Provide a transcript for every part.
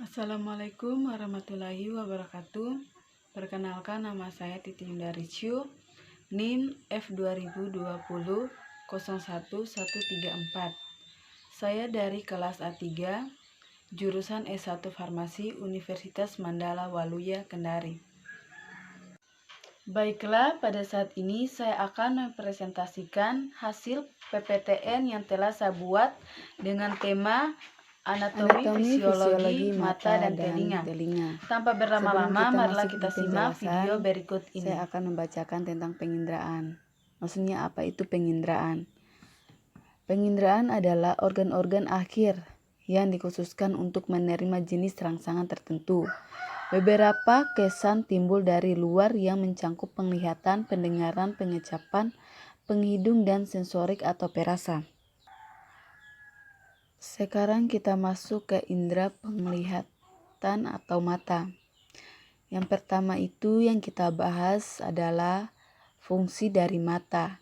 Assalamualaikum warahmatullahi wabarakatuh. Perkenalkan, nama saya Titi Yunda Ricciu, NIM F2020 01134. Saya dari kelas A3, jurusan S1 Farmasi Universitas Mandala Waluya, Kendari. Baiklah, pada saat ini saya akan mempresentasikan hasil PPTN yang telah saya buat dengan tema Anatomi Fisiologi Mata dan Telinga. Tanpa berlama-lama, marilah kita simak video berikut ini. Saya akan membacakan tentang penginderaan. Maksudnya apa itu penginderaan? Penginderaan adalah organ-organ akhir yang dikhususkan untuk menerima jenis rangsangan tertentu. Beberapa kesan timbul dari luar yang mencangkup penglihatan, pendengaran, pengecapan, penghidung, dan sensorik atau perasa. Sekarang kita masuk ke indera penglihatan atau mata. Yang pertama itu yang kita bahas adalah fungsi dari mata,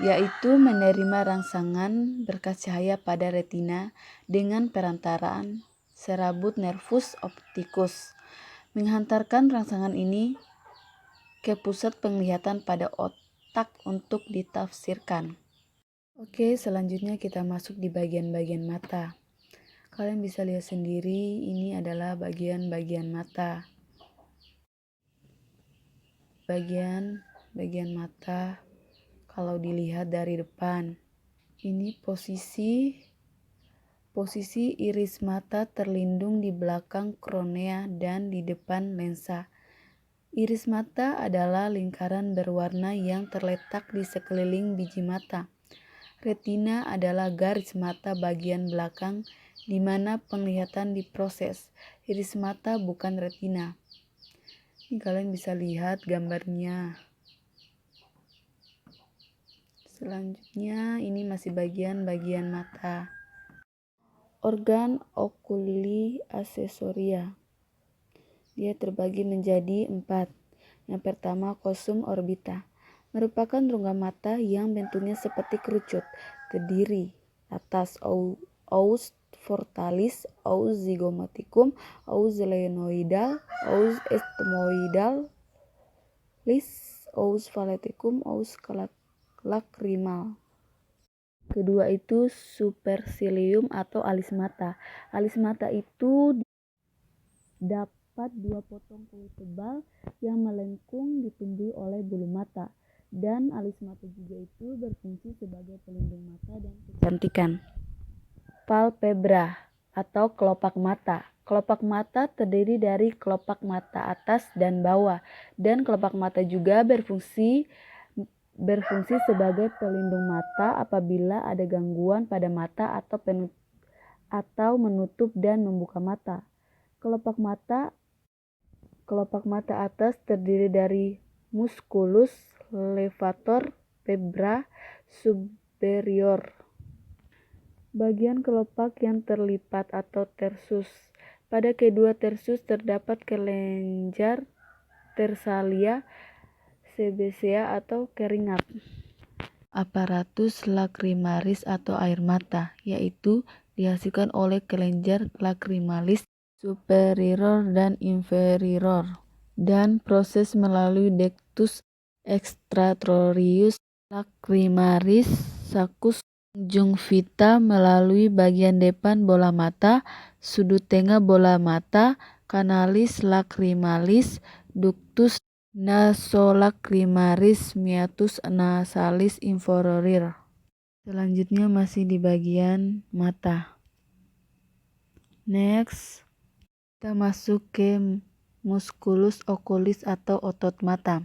yaitu menerima rangsangan berkas cahaya pada retina dengan perantaraan serabut nervus opticus, menghantarkan rangsangan ini ke pusat penglihatan pada otak untuk ditafsirkan. Oke, selanjutnya kita masuk di bagian-bagian mata. Kalian bisa lihat sendiri, ini adalah bagian-bagian mata. Bagian mata kalau dilihat dari depan, ini posisi iris mata terlindung di belakang kornea dan di depan lensa. Iris mata adalah lingkaran berwarna yang terletak di sekeliling biji mata. Retina adalah garis mata bagian belakang di mana penglihatan diproses. Iris mata bukan retina. Ini kalian bisa lihat gambarnya. Selanjutnya ini masih bagian mata. Organ oculi acessoria. Dia terbagi menjadi 4. Yang pertama, cosum orbita. Merupakan rongga mata yang bentuknya seperti kerucut, terdiri atas os frontalis, os zygomaticum, os sphenoidal, os ethmoidalis, os palaticum, os lacrimal. Kedua itu supercilium atau alis mata. Alis mata itu dapat 2 potong kulit tebal yang melengkung ditumbuhi oleh bulu mata. Dan alis mata juga itu berfungsi sebagai pelindung mata dan kecantikan. Palpebra atau kelopak mata. Kelopak mata terdiri dari kelopak mata atas dan bawah, dan kelopak mata juga berfungsi sebagai pelindung mata apabila ada gangguan pada mata atau menutup dan membuka mata. Kelopak mata atas terdiri dari musculus levator pebra superior. Bagian kelopak yang terlipat atau tersus. Pada kedua tersus terdapat kelenjar tersalia, sebecea atau keringat. Aparatus lacrimalis atau air mata, yaitu dihasilkan oleh kelenjar lacrimalis superior dan inferior, dan proses melalui ductus extratroius lacrimalis, saccus conjunctiva melalui bagian depan bola mata, sudut tengah bola mata, canalis lacrimalis, ductus nasolacrimalis, meatus nasalis inferior. Selanjutnya masih di bagian mata. Next, kita masuk ke musculus oculis atau otot mata.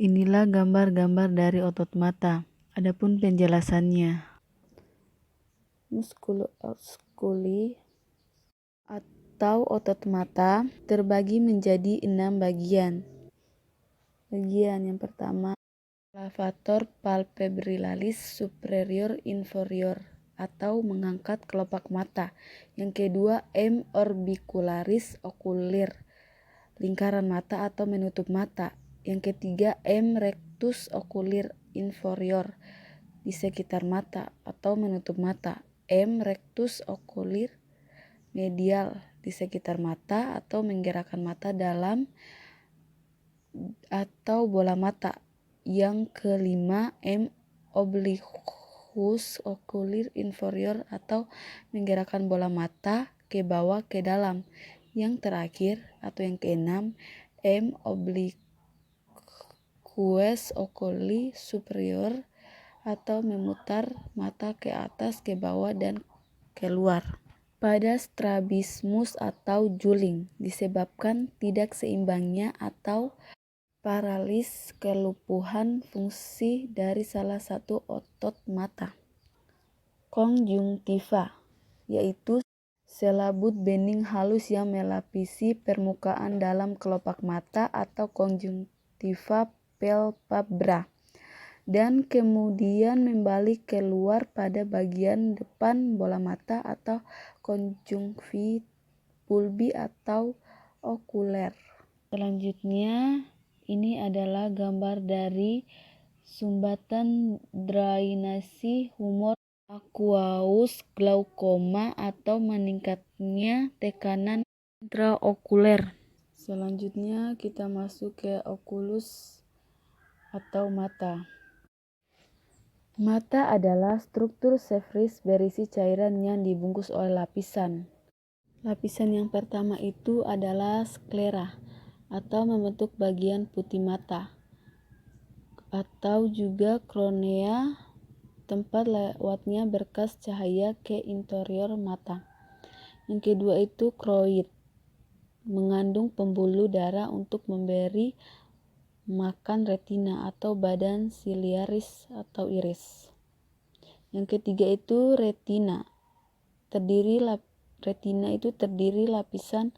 Inilah gambar-gambar dari otot mata. Adapun penjelasannya. Musculus oculi atau otot mata terbagi menjadi 6 bagian. Bagian yang pertama, levator palpebralis superior inferior atau mengangkat kelopak mata. Yang kedua, M orbicularis oculir, lingkaran mata atau menutup mata. Yang ketiga, M rectus oculir inferior, di sekitar mata atau menutup mata. M rectus oculir medial, di sekitar mata atau menggerakkan mata dalam atau bola mata. Yang kelima, M. obliquus oculis inferior atau menggerakkan bola mata ke bawah ke dalam. Yang terakhir atau yang keenam, M. obliquus oculis superior atau memutar mata ke atas, ke bawah, dan keluar. Pada strabismus atau juling disebabkan tidak seimbangnya atau paralis kelumpuhan fungsi dari salah satu otot mata. Konjungtiva, yaitu selaput bening halus yang melapisi permukaan dalam kelopak mata atau konjungtiva palpebra, dan kemudian membalik keluar pada bagian depan bola mata atau konjungtivulbi atau okuler. Selanjutnya, ini adalah gambar dari sumbatan drainasi humor aqueous glaukoma atau meningkatnya tekanan intraokuler. Selanjutnya kita masuk ke okulus atau mata. Mata adalah struktur sferiks berisi cairan yang dibungkus oleh lapisan. Lapisan yang pertama itu adalah sklera atau membentuk bagian putih mata, atau juga kornea, tempat lewatnya berkas cahaya ke interior mata. Yang kedua itu kroid, mengandung pembuluh darah untuk memberi makan retina atau badan siliaris atau iris. Yang ketiga itu retina. Retina itu terdiri lapisan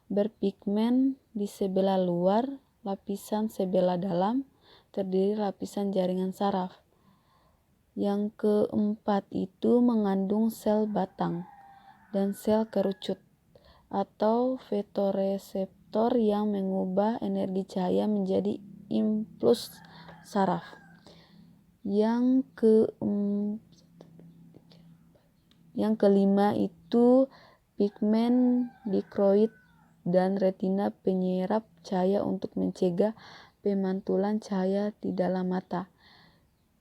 berpigmen di sebelah luar, lapisan sebelah dalam, terdiri lapisan jaringan saraf. Yang keempat itu mengandung sel batang dan sel kerucut atau fotoreseptor yang mengubah energi cahaya menjadi impuls saraf. Yang kelima itu pigmen dikroid dan retina penyerap cahaya untuk mencegah pemantulan cahaya di dalam mata.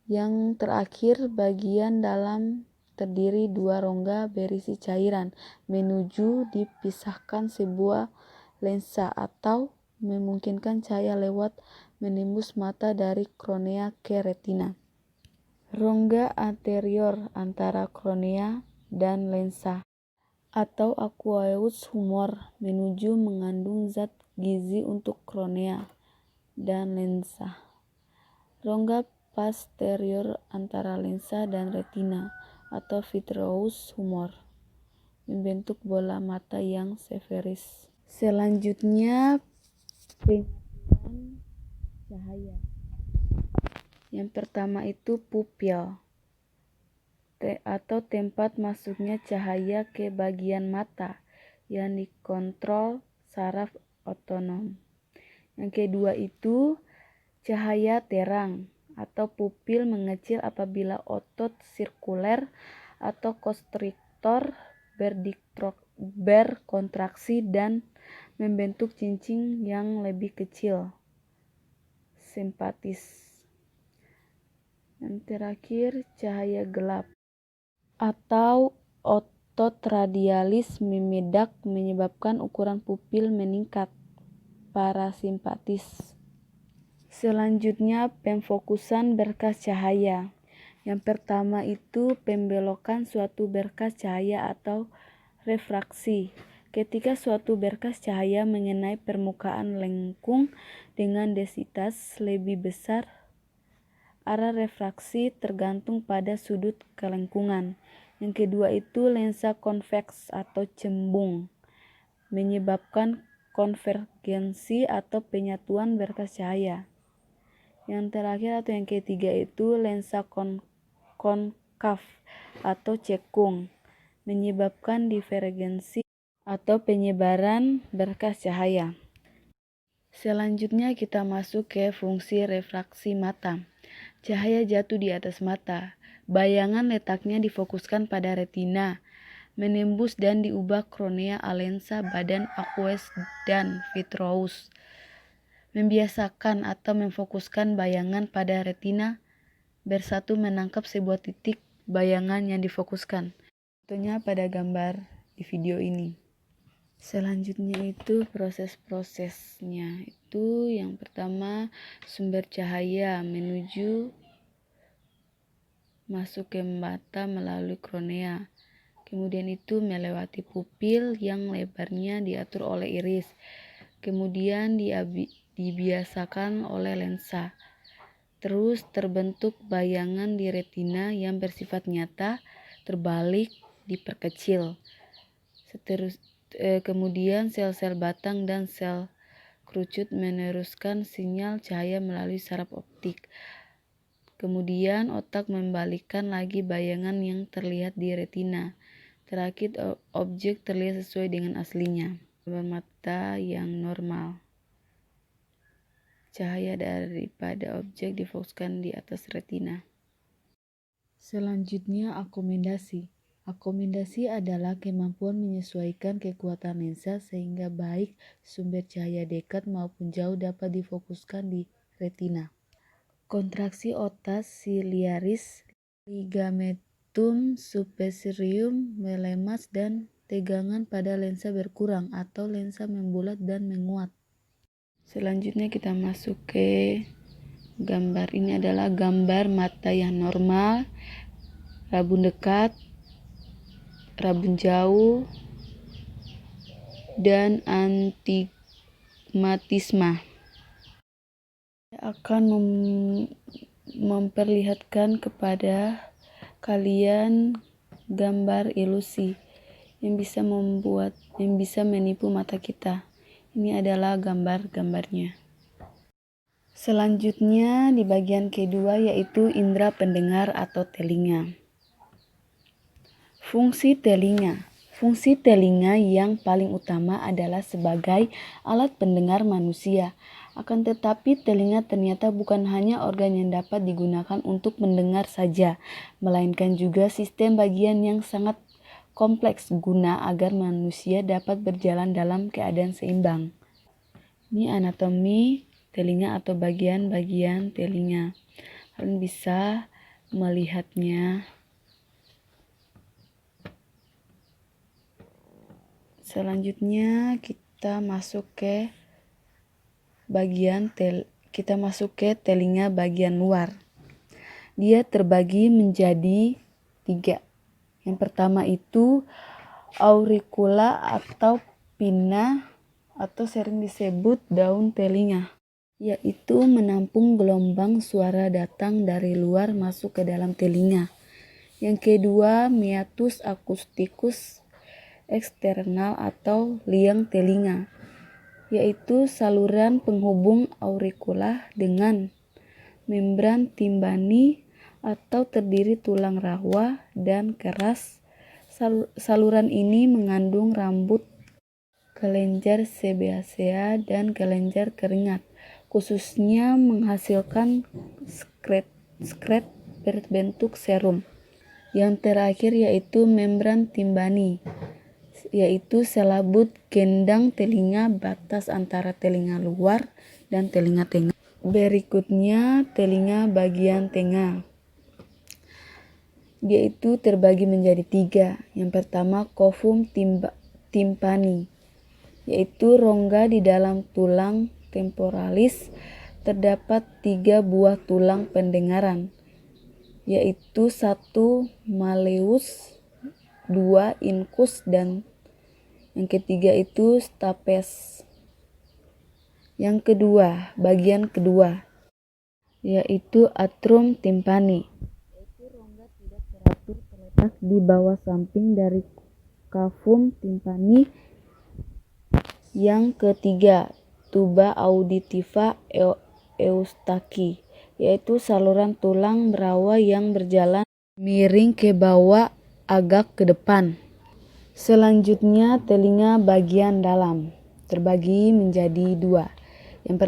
Yang terakhir, bagian dalam terdiri dua rongga berisi cairan menuju dipisahkan sebuah lensa atau memungkinkan cahaya lewat menembus mata dari kornea ke retina. Rongga anterior antara kornea dan lensa atau aqueous humor menuju mengandung zat gizi untuk kornea dan lensa. Rongga posterior antara lensa dan retina atau vitreous humor membentuk bola mata yang sferiks. Selanjutnya, pengaturan cahaya. Yang pertama itu pupil atau tempat masuknya cahaya ke bagian mata yang dikontrol saraf otonom. Yang kedua itu cahaya terang atau pupil mengecil apabila otot sirkuler atau konstriktor berkontraksi dan membentuk cincin yang lebih kecil, simpatis. Yang terakhir, cahaya gelap atau otot radialis membedak menyebabkan ukuran pupil meningkat, parasimpatis. Selanjutnya, pemfokusan berkas cahaya. Yang pertama itu pembelokan suatu berkas cahaya atau refraksi. Ketika suatu berkas cahaya mengenai permukaan lengkung dengan densitas lebih besar, arah refraksi tergantung pada sudut kelengkungan. Yang kedua itu lensa konveks atau cembung, menyebabkan konvergensi atau penyatuan berkas cahaya. Yang terakhir atau yang ketiga itu lensa konkav atau cekung, menyebabkan divergensi atau penyebaran berkas cahaya. Selanjutnya kita masuk ke fungsi refraksi mata. Cahaya jatuh di atas mata. Bayangan letaknya difokuskan pada retina. menembus dan diubah kornea lensa badan aqueous dan vitreous, membiasakan atau memfokuskan bayangan pada retina bersatu menangkap sebuah titik bayangan yang difokuskan. Contohnya pada gambar di video ini. Selanjutnya itu proses-prosesnya. Itu yang pertama sumber cahaya menuju masuk ke mata melalui kornea. Kemudian itu melewati pupil yang lebarnya diatur oleh iris. Kemudian dibiasakan oleh lensa. Terus terbentuk bayangan di retina yang bersifat nyata, terbalik, diperkecil. Kemudian sel-sel batang dan sel kerucut meneruskan sinyal cahaya melalui saraf optik. Kemudian otak membalikkan lagi bayangan yang terlihat di retina. Terakhir objek terlihat sesuai dengan aslinya. Mata yang normal. Cahaya daripada objek difokuskan di atas retina. Selanjutnya akomodasi. Akomodasi adalah kemampuan menyesuaikan kekuatan lensa sehingga baik sumber cahaya dekat maupun jauh dapat difokuskan di retina. Kontraksi otas ciliaris, ligamentum supercilium melemas dan tegangan pada lensa berkurang atau lensa membulat dan menguat. Selanjutnya kita masuk ke gambar. Ini adalah gambar mata yang normal, rabun dekat, rabun jauh, dan antigmatisma. Saya akan memperlihatkan kepada kalian gambar ilusi yang bisa menipu mata kita. Ini adalah gambar-gambarnya. Selanjutnya di bagian kedua yaitu indera pendengar atau telinga. Fungsi telinga. Fungsi telinga yang paling utama adalah sebagai alat pendengar manusia. Akan tetapi telinga ternyata bukan hanya organ yang dapat digunakan untuk mendengar saja, melainkan juga sistem bagian yang sangat kompleks guna agar manusia dapat berjalan dalam keadaan seimbang. Ini anatomi telinga atau bagian-bagian telinga. Kalian bisa melihatnya. Selanjutnya kita masuk ke telinga bagian luar. Dia terbagi menjadi 3. Yang pertama itu auricula atau pinna atau sering disebut daun telinga, yaitu menampung gelombang suara datang dari luar masuk ke dalam telinga. Yang kedua meatus acousticus eksternal atau liang telinga, yaitu saluran penghubung auricula dengan membran timpani atau terdiri tulang rawa dan keras. Saluran ini mengandung rambut, kelenjar sebasea dan kelenjar keringat, khususnya menghasilkan sekret berbentuk serum. Yang terakhir yaitu membran timpani, yaitu selaput gendang telinga batas antara telinga luar dan telinga tengah. Berikutnya telinga bagian tengah. Dia itu terbagi menjadi 3. Yang pertama covum timpani, yaitu rongga di dalam tulang temporalis. Terdapat 3 buah tulang pendengaran, yaitu 1 malleus, 2 incus, dan yang ketiga itu stapes. Yang kedua, bagian kedua, yaitu atrium timpani, yaitu rongga tidak teratur terletak di bawah samping dari cavum timpani. Yang ketiga, tuba auditiva eustachii, yaitu saluran tulang rawa yang berjalan miring ke bawah agak ke depan. Selanjutnya telinga bagian dalam terbagi menjadi 2. Yang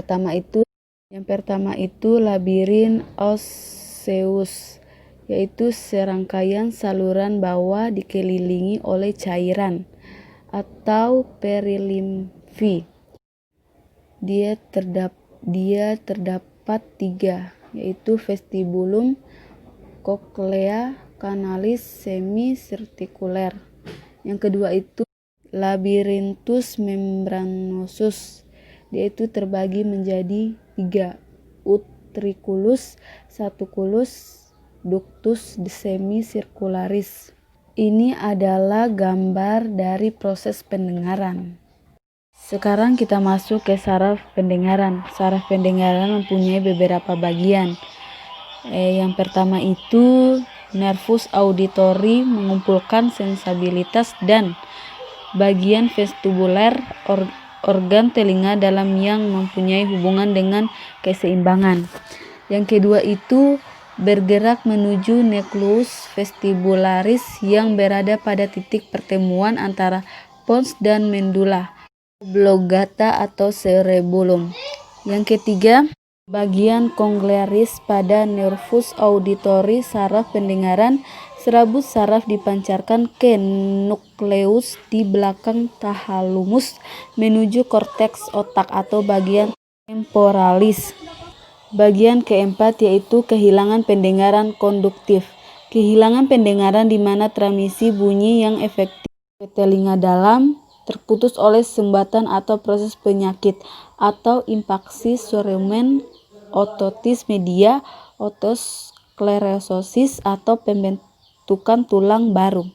pertama itu labirin osseus, yaitu serangkaian saluran bawah dikelilingi oleh cairan atau perilimfi. Dia terdapat 3, yaitu vestibulum, cochlea, kanalis semisirkuler. Yang kedua itu labyrinthus membranosus. Dia itu terbagi menjadi 3, utriculus, satuculus, ductus semisircularis. Ini adalah gambar dari proses pendengaran. Sekarang kita masuk ke saraf pendengaran. Saraf pendengaran mempunyai beberapa bagian. Yang pertama itu nervus auditori, mengumpulkan sensabilitas dan bagian vestibuler, organ telinga dalam yang mempunyai hubungan dengan keseimbangan. Yang kedua itu bergerak menuju nucleus vestibularis yang berada pada titik pertemuan antara pons dan medulla oblongata atau cerebellum. Yang ketiga, bagian conglearis pada nervus auditori saraf pendengaran. Serabut saraf dipancarkan ke nukleus di belakang thalamus menuju korteks otak atau bagian temporalis. Bagian keempat yaitu kehilangan pendengaran konduktif. Kehilangan pendengaran di mana transmisi bunyi yang efektif ke telinga dalam terputus oleh sumbatan atau proses penyakit atau impaksi cerumen, ototis media, otosklerosis atau pembentukan tulang baru.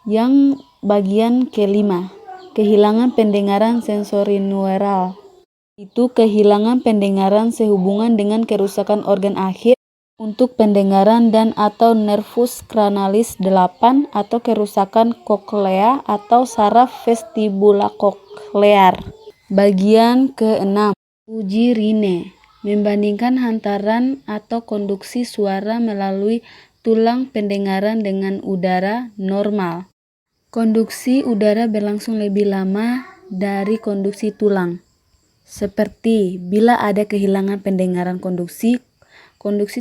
Yang bagian kelima, kehilangan pendengaran sensorineural. Itu kehilangan pendengaran sehubungan dengan kerusakan organ akhir untuk pendengaran dan atau nervus cranialis 8 atau kerusakan koklea atau saraf vestibulokoklear. Bagian ke-6, uji Rine, membandingkan hantaran atau konduksi suara melalui tulang pendengaran dengan udara normal. Konduksi udara berlangsung lebih lama dari konduksi tulang. Seperti bila ada kehilangan pendengaran konduksi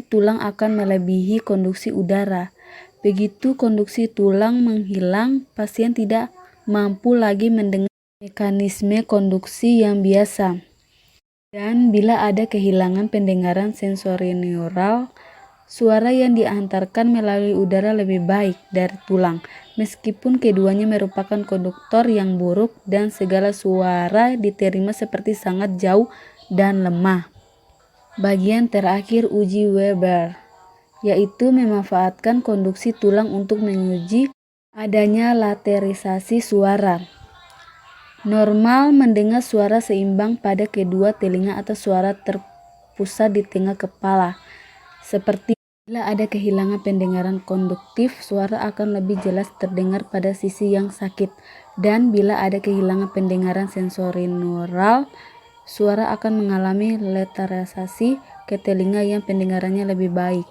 tulang akan melebihi konduksi udara. Begitu konduksi tulang menghilang, pasien tidak mampu lagi mendengar mekanisme konduksi yang biasa. Dan bila ada kehilangan pendengaran sensorineural, suara yang diantarkan melalui udara lebih baik dari tulang, meskipun keduanya merupakan konduktor yang buruk dan segala suara diterima seperti sangat jauh dan lemah. Bagian terakhir uji Weber, yaitu memanfaatkan konduksi tulang untuk menguji adanya laterisasi suara. Normal mendengar suara seimbang pada kedua telinga atau suara terpusat di tengah kepala. Seperti bila ada kehilangan pendengaran konduktif, suara akan lebih jelas terdengar pada sisi yang sakit. Dan bila ada kehilangan pendengaran sensorineural, suara akan mengalami laterisasi ke telinga yang pendengarannya lebih baik.